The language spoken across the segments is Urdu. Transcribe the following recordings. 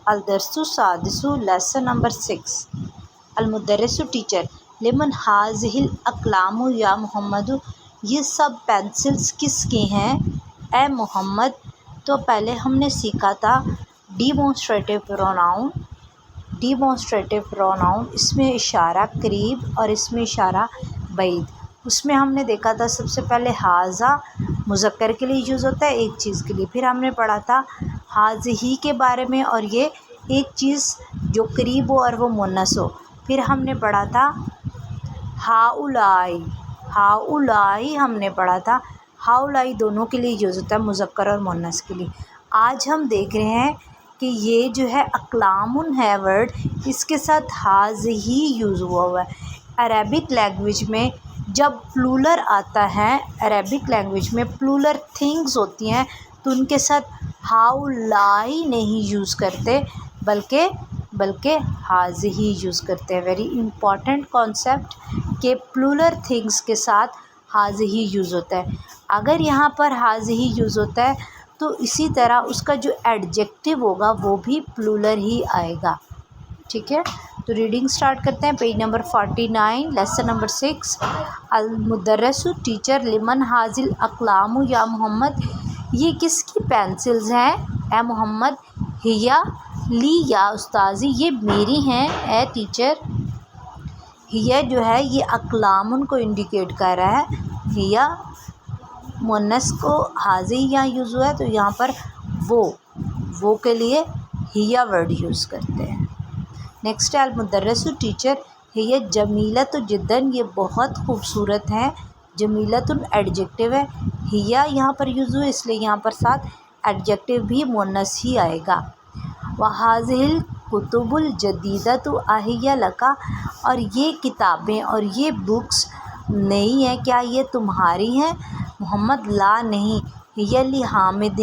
الدرس السادس لیسن نمبر 6 المدرس ٹیچر لمن هذه الاقلام یا محمد یہ سب پینسلز کس کی ہیں اے محمد۔ تو پہلے ہم نے سیکھا تھا ڈیمونسٹریٹیو پروناؤن، اس میں اشارہ قریب اور اس میں اشارہ بعید۔ اس میں ہم نے دیکھا تھا سب سے پہلے ھذا مذکر کے لیے یوز ہوتا ہے ایک چیز کے لیے، پھر ہم نے پڑھا تھا ھذہ کے بارے میں اور یہ ایک چیز جو قریب ہو اور وہ مؤنث ہو۔ پھر ہم نے پڑھا تھا ہؤلاء ہم نے پڑھا تھا ہؤلاء دونوں کے لیے یوز ہوتا ہے مذکر اور مؤنث کے لیے۔ آج ہم دیکھ رہے ہیں کہ یہ جو ہے اقلام ہے ورڈ، اس کے ساتھ ھذہ یوز ہوا ہے۔ عربک لینگویج میں جب پلورل آتا ہے، عربک لینگویج میں پلورل تھنگز ہوتی ہیں تو ان کے ساتھ ہؤلاء نہیں یوز کرتے بلکہ ھذہ یوز کرتے ہیں۔ ویری امپورٹنٹ کانسیپٹ کہ پلورل تھنگز کے ساتھ ھذہ یوز ہوتا ہے۔ اگر یہاں پر ھذہ یوز ہوتا ہے تو اسی طرح اس کا جو ایڈجیکٹو ہوگا وہ بھی پلورل ہی آئے گا، ٹھیک ہے۔ تو ریڈنگ سٹارٹ کرتے ہیں، پیج نمبر 49 لیسن نمبر 6 المدرس ٹیچر لمن ھذہ الاقلام یا محمد یہ کس کی پینسلز ہیں اے محمد۔ ہی لی یا استاذی یہ میری ہیں اے ٹیچر۔ ہی جو ہے یہ اقلام کو انڈیکیٹ کر رہا ہے، ہی مؤنث کو ھذہ یہاں یوز ہوا ہے تو یہاں پر وہ کے لیے ہی ورڈ یوز کرتے ہیں۔ نیکسٹ ہے المدرس ٹیچر ہی جمیلۃ جداً یہ بہت خوبصورت ہیں، جمیلۃ ایڈجیکٹو ہے، ہی یہاں پر یوز ہوئے اس لیے یہاں پر ساتھ ایڈجیکٹو بھی مؤنث ہی آئے گا۔ وَهَذِهِ الْكُتُبُ الْجَدِيدَةُ أَهِيَ لَكَ اور یہ کتابیں اور یہ بکس نئی ہیں، کیا یہ تمہاری ہیں محمد؟ لا نہیں، ہی لی حامد،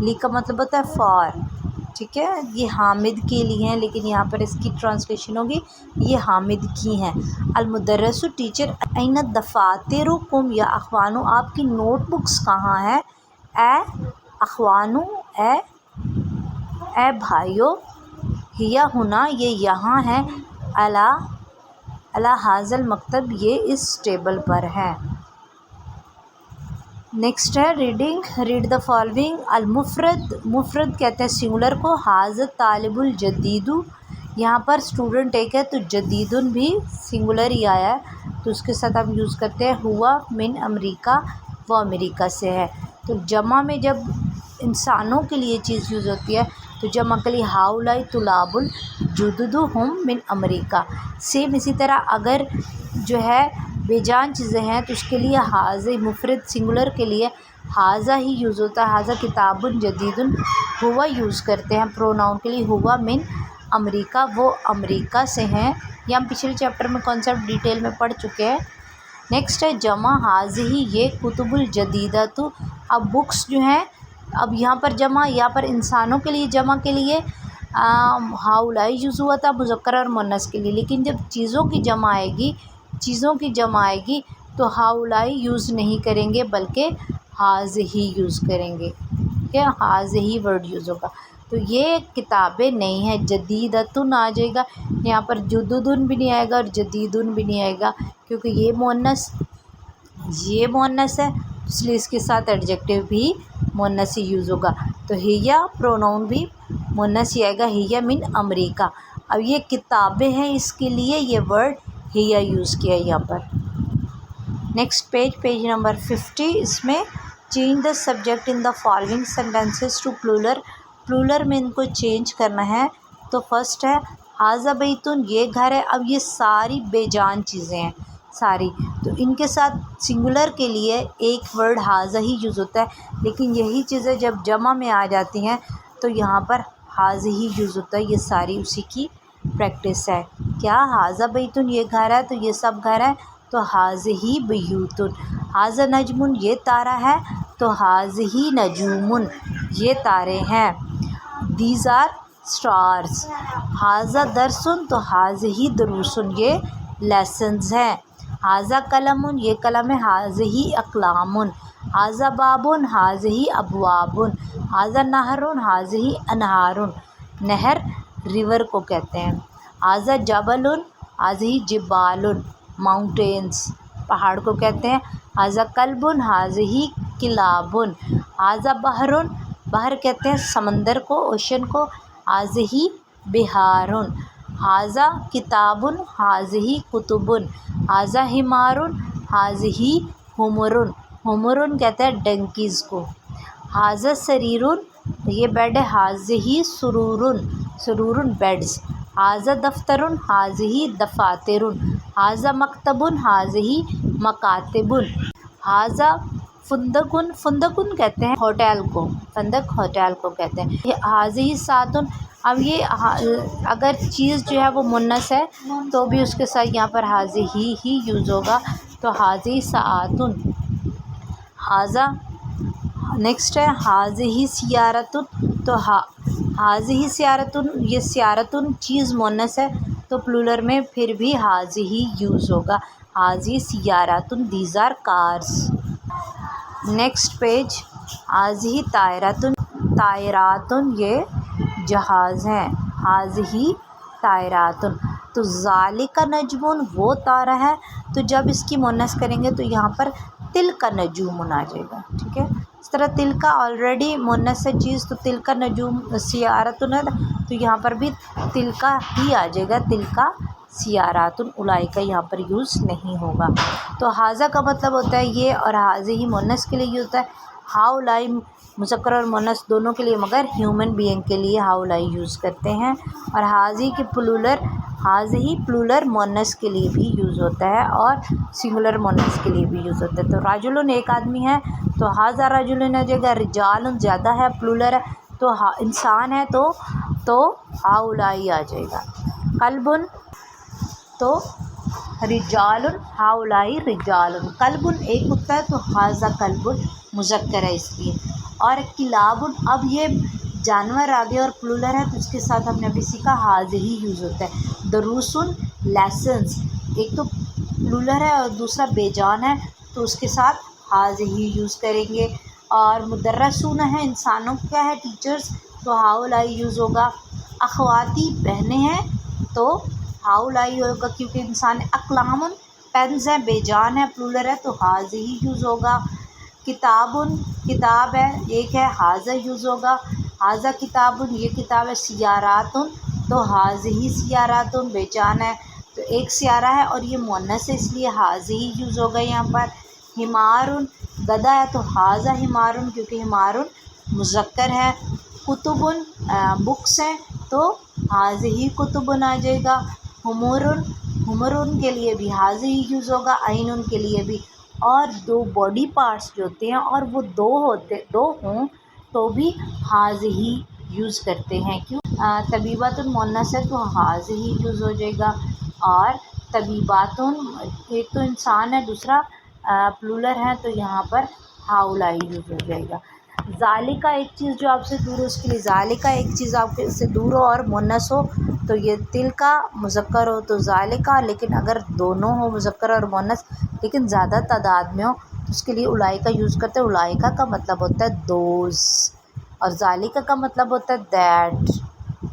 لی کا مطلب ہوتا ہے فار، ٹھیک ہے، یہ حامد کے لیے ہیں لیکن یہاں پر اس کی ٹرانسلیشن ہوگی یہ حامد کی ہیں۔ المدرس ٹیچر این دفاترکم یا اخوانو آپ کی نوٹ بکس کہاں ہیں اے اخوانو اے بھائیو۔ ہی ہنا یہ یہاں ہے، علی ھذا المکتب یہ اس ٹیبل پر ہے۔ نیکسٹ ہے ریڈنگ، ریڈ دا فالوئنگ۔ مفرد کہتے ہیں سنگولر کو، ھذا الطالب الجدید یہاں پر اسٹوڈنٹ ایک ہے تو جدیدن بھی سنگولر ہی آیا ہے تو اس کے ساتھ ہم یوز کرتے ہیں ہوا من امریکہ، وہ امریکہ سے ہے۔ تو جمع میں جب انسانوں کے لیے چیز یوز ہوتی ہے تو جمع کے لیے ہؤلاء طلاب الجدد ہم من امریکہ۔ سیم اسی طرح اگر جو ہے بے جان چیزیں ہیں تو اس کے لیے ھذا مفرد سنگولر کے لیے ھذا ہی یوز ہوتا ہے، ھذا کتاب جدید، ہوا یوز کرتے ہیں پروناؤن کے لیے ہوا من امریکہ وہ امریکہ سے ہیں، یہ ہم پچھلے چیپٹر میں کانسیپٹ ڈیٹیل میں پڑھ چکے ہیں۔ نیکسٹ ہے جمع ھذہ یہ کتب الجدیدۃ اب بکس جو ہیں اب یہاں پر جمع، یہاں پر انسانوں کے لیے جمع کے لیے ہؤلاء یوز ہوا تھا مذکر اور مؤنث کے لیے، لیکن جب چیزوں کی جمع آئے گی تو ہؤلاء یوز نہیں کریں گے بلکہ ھذہ یوز کریں گے، ٹھیک ہے، ھذہ ورڈ یوز ہوگا۔ تو یہ کتابیں نئی ہیں، جدیدۃ آ جائے گا، یہاں پر جددن بھی نہیں آئے گا اور جدیدن بھی نہیں آئے گا کیونکہ یہ مؤنث ہے اس لیے اس کے ساتھ ایڈجیکٹو بھی مؤنث ہی یوز ہوگا، تو ہی پروناؤن بھی مؤنث ہی آئے گا، ہی من امریکہ۔ اب یہ کتابیں ہیں اس کے لیے یہ ورڈ ہی یوز کیا ہے یہاں پر۔ نیکسٹ پیج نمبر 50 اس میں change the subject in the following sentences to plural میں ان کو چینج کرنا ہے۔ تو فرسٹ ہے ھذا بیت یہ گھر ہے، اب یہ ساری بے جان چیزیں ہیں ساری، تو ان کے ساتھ سنگولر کے لیے ایک ورڈ ھذا ہی یوز ہوتا ہے لیکن یہی چیزیں جب جمع میں آ جاتی ہیں تو یہاں پر ھذہ ہی یوز ہوتا ہے، یہ ساری اسی کی پریکٹس ہے۔ کیا ھذا بیت یہ گھر ہے تو یہ سب گھر ہے تو ھذہ بیوت۔ ھذا نجم یہ تارہ ہے تو ھذہ نجوم یہ تارے ہیں۔ These are stars. ھذا درس تو ھذہ دروس یہ لیسنز ہیں۔ ھذا قلم یہ قلم ہے، ھذہ اقلام۔ ھذا باب ھذہ ابواب۔ ھذا نہر ھذہ انہار۔ نہر ریور کو کہتے ہیں. ھذا جبل، ھذہ جبال، ماؤنٹینس پہاڑ کو کہتے ہیں. ھذا کلب، ھذہ کلاب. ھذا بحر، بحر کہتے ہیں سمندر کو، اوشن کو. ھذہ بحار. ھذا کتاب، ھذہ کتب. ھذا حمار، ھذہ حمر. حمر کہتے ہیں ڈنکیز کو. ھذا سریر، یہ بیڈ ہے. ھذہ سرور، سرور بیڈز. ھذا دفتر، ھذہ دفاتر. ھذا مکتب، ھذہ مکاتب. ھذا فندق، فندق کہتے ہیں ہوٹل کو، فندق ہوٹل کو کہتے ہیں. ھذہ ساعۃ. اب یہ اگر چیز جو ہے وہ مؤنث ہے تو بھی اس کے ساتھ یہاں پر ھذہ ہی یوز ہوگا، تو ھذہ ساعۃ. ھذا نیکسٹ ہے ھذہ سیارۃ. تو ھذہ سیارۃ، یہ سیارۃ چیز مؤنث ہے تو پلورل میں پھر بھی ھذہ ہی یوز ہوگا. ھذہ سیارۃ، these are cars. Next page. ھذہ طائرۃ، طائرات یہ جہاز ہیں. ھذہ طائرات. تو ذالک نجم، وہ تارہ ہے. تو جب اس کی مؤنث کریں گے تو یہاں پر تلک نجوم آ جائے گا. ٹھیک ہے، اس طرح تلک آلریڈی مؤنث ہے چیز، تو تلک نجوم سیارۃ ہے تو یہاں پر بھی تلک ہی آ جائے گا. تلک سیارات، اولئک یہاں پر یوز نہیں ہوگا. تو ھذا کا مطلب ہوتا ہے یہ، اور ھذہ مؤنث کے لیے یہ ہوتا ہے. ہؤلاء مذکر اور مؤنث دونوں کے لیے، مگر ہیومن بینگ کے لیے ہؤلاء یوز کرتے ہیں. اور ھذہ کی ھذہ پلورل مؤنث کے لیے بھی یوز ہوتا ہے اور سنگولر مؤنث کے لیے بھی یوز ہوتا ہے. تو رجل ایک آدمی ہے تو ھذا رجل آ جائے گا. رجال زیادہ ہے، پلورل ہے تو انسان ہے تو ہؤلاء آ جائے گا. کلب تو رجال، ہؤلاء رجال. کلب ایک کتا ہے تو ھذا کلب مذکر ہے اس لیے. اور کلاب، اب یہ جانور آ گئے اور پلورل ہے تو اس کے ساتھ ہم نے ابھی سیکھا ھذہ ہی یوز ہوتا ہے. دروس لیسنس، ایک تو پلورل ہے اور دوسرا بے جان ہے تو اس کے ساتھ ھذہ ہی یوز کریں گے. اور مدرسون ہے انسانوں کا ہے ٹیچرز تو ہؤلاء یوز ہوگا. اخواتی بہنیں ہیں تو ہؤلاء ہوگا کیونکہ انسان. اقلام پینز ہیں، بے جان ہے، پلورل ہے تو ھذہ ہی یوز ہوگا. کتاب، کتاب ہے ایک ہے، ھذا یوز ہوگا. ھذا کتاب، یہ کتاب ہے. سیارات تو ھذہ سیارات، بے جان ہے تو ایک سیارہ ہے اور یہ مؤنث ہے اس لیے ھذہ ہی یوز ہوگا یہاں پر. حمار، گدھا ہے تو ھذا حمار کیونکہ حمار مذکر ہے. کتب بکس ہیں تو ھذہ کتب آ جائے گا. حمر، حمر کے لیے بھی ھذہ ہی یوز ہوگا. عین کے لیے بھی. اور دو باڈی پارٹس جو ہوتے ہیں اور وہ دو ہوں تو بھی ھذہ ہی یوز کرتے ہیں. کیوں؟ طبیبات مؤنث ہے تو ھذہ ہی یوز ہو جائے گا. اور طبیبات ایک تو انسان ہے، دوسرا پلورل ہے تو یہاں پر ہؤلاء یوز ہو جائے گا. ذالک ایک چیز جو آپ سے دور ہو اس کے لیے ذالک ایک چیز آپ سے دور ہو اور مؤنث ہو تو یہ تلک مذکر ہو تو ذالک. لیکن اگر دونوں ہو مذکر اور مؤنث لیکن زیادہ تعداد میں ہو تو اس کے لیے اولئک یوز کرتے ہیں. اولئک کا مطلب ہوتا ہے دوز اور ذالک کا مطلب ہوتا ہے دیٹ.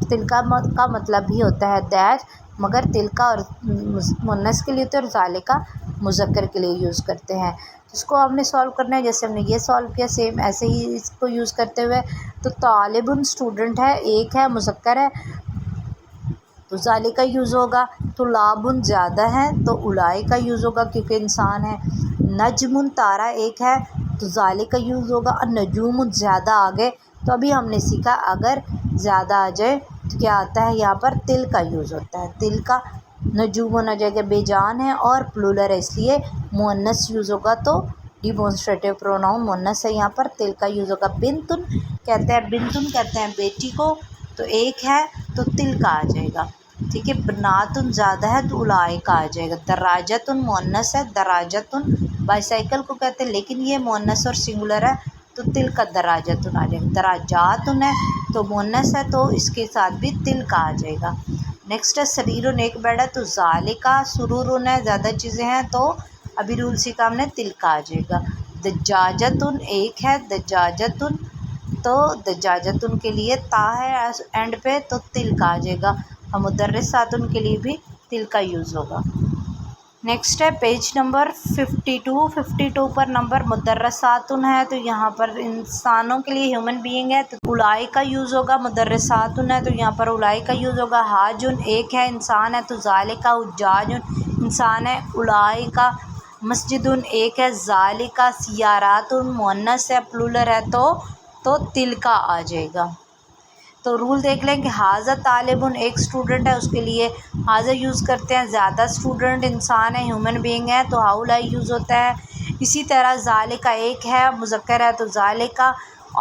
تلک کا مطلب بھی ہوتا ہے دیٹ، مگر تلک اور مؤنث کے لیے ہوتا ہے اور ذالک مذکر کے لیے یوز کرتے ہیں. اس کو ہم نے سولو کرنا ہے جیسے ہم نے یہ سولو کیا، سیم ایسے ہی اس کو یوز کرتے ہوئے. تو طالب اسٹوڈنٹ ہے، ایک ہے، مذکر ہے تو ذالک یوز ہوگا. طلاب زیادہ ہیں تو اولئک یوز ہوگا کیونکہ انسان ہے. نجم تارہ ایک ہے تو ذالک یوز ہوگا. اور نجوم زیادہ آ گئے تو ابھی ہم نے سیکھا اگر زیادہ آ جائے تو کیا آتا ہے یہاں پر تل کا یوز ہوتا ہے. تل کا نجوم ہونا جائے گا، بے جان ہے اور پلورل ہے اس لیے مؤنث یوز ہوگا تو ڈیمونسٹریٹو پروناؤن مؤنث ہے یہاں پر تل کا یوز ہوگا. بنتن کہتے ہیں بیٹی کو تو ایک ہے تو تل کا آ جائے گا. ٹھیک ہے. بناتن زیادہ ہے تو اولئک آ جائے گا. دراجتن مؤنث ہے، دراجتن بائی سائیکل کو کہتے ہیں لیکن یہ مؤنث اور سنگولر ہے تو تل کا دراجتن آ جائے گا. دراجاتن ہے تو مؤنث ہے تو اس کے ساتھ بھی تل کا آ جائے گا. نیکسٹ ہے سریرن ایک بیڈ ہے تو ذالک. سرورن ہے زیادہ چیزیں ہیں تو ابھی رول سیکھا ہم نے تل کا آ جائے گا. دجاجتن ایک ہے، دجاجتن تو دجاجتن کے لیے تا ہے اینڈ پہ تو تل کا آ جائے گا، اور مدرساتن کے لیے بھی تل کا یوز ہوگا۔ نیکسٹ ہے پیج نمبر 52 پر نمبر مدرساتن ہے، تو یہاں پر انسانوں کے لیے ہیومن بینگ ہے تو اولائی کا یوز ہوگا، مدرساتن ہے تو یہاں پر اولائی کا یوز ہوگا۔ حاجن ایک ہے انسان ہے تو ذالکا، حجاجن انسان ہے، اولائی کا مسجدن ایک ہے، ذالکا سیاراتن مؤنث ہے پلورل ہے تو تل کا آ جائے گا۔ تو رول دیکھ لیں کہ حاضہ طالبن ایک اسٹوڈنٹ ہے، اس کے لیے حاضہ یوز کرتے ہیں، زیادہ اسٹوڈنٹ انسان ہے ہیومن بینگ ہے تو ہاؤلائی یوز ہوتا ہے۔ اسی طرح ذالکا ایک ہے مذکر ہے تو ذالکا،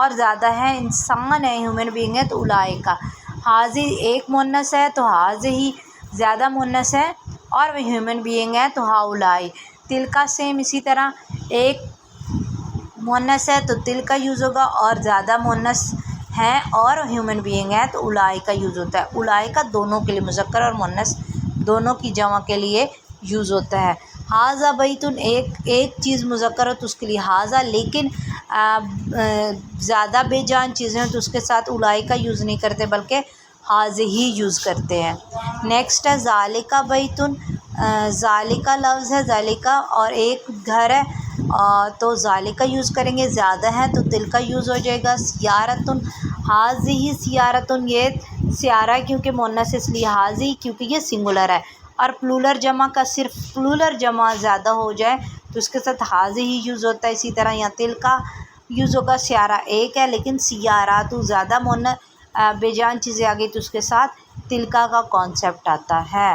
اور زیادہ ہے انسان ہے ہیومن بینگ ہے تو اولائکا۔ حاضی ایک مؤنث ہے تو حاضی، زیادہ مؤنث ہے اور وہ ہیومن بینگ ہے تو ہاؤلائی۔ تل کا سیم اسی طرح، ایک مؤنث ہے تو تل کا یوز ہوگا، اور زیادہ مؤنث ہیں اور ہیومن بینگ ہے تو اولائی کا یوز ہوتا ہے۔ اولائی کا دونوں کے لیے، مذکر اور مؤنث دونوں کی جمع کے لیے یوز ہوتا ہے۔ حاضہ بیتن ایک چیز مذکر ہو تو اس کے لیے حاضہ، لیکن زیادہ بے جان چیزیں ہوں تو اس کے ساتھ اولائی کا یوز نہیں کرتے بلکہ حاضہ ہی یوز کرتے ہیں۔ نیکسٹ ہے ذالکا بیتن، ذالکا لفظ ہے، ذالکا اور ایک گھر ہے تو ذالکا یوز کریں گے، زیادہ ہے تو تل کا یوز ہو جائے گا۔ سیارتن، حاضی سیارتن، یہ سیارہ کیونکہ مؤنث اس لیے حاضی، کیونکہ یہ سنگولر ہے، اور پلورل جمع کا صرف پلورل جمع زیادہ ہو جائے تو اس کے ساتھ حاضی ہی یوز ہوتا ہے۔ اسی طرح یہاں تل کا یوز ہوگا، سیارہ ایک ہے لیکن سیارات زیادہ بے جان چیزیں آ گئی تو اس کے ساتھ تل کا کانسیپٹ آتا ہے۔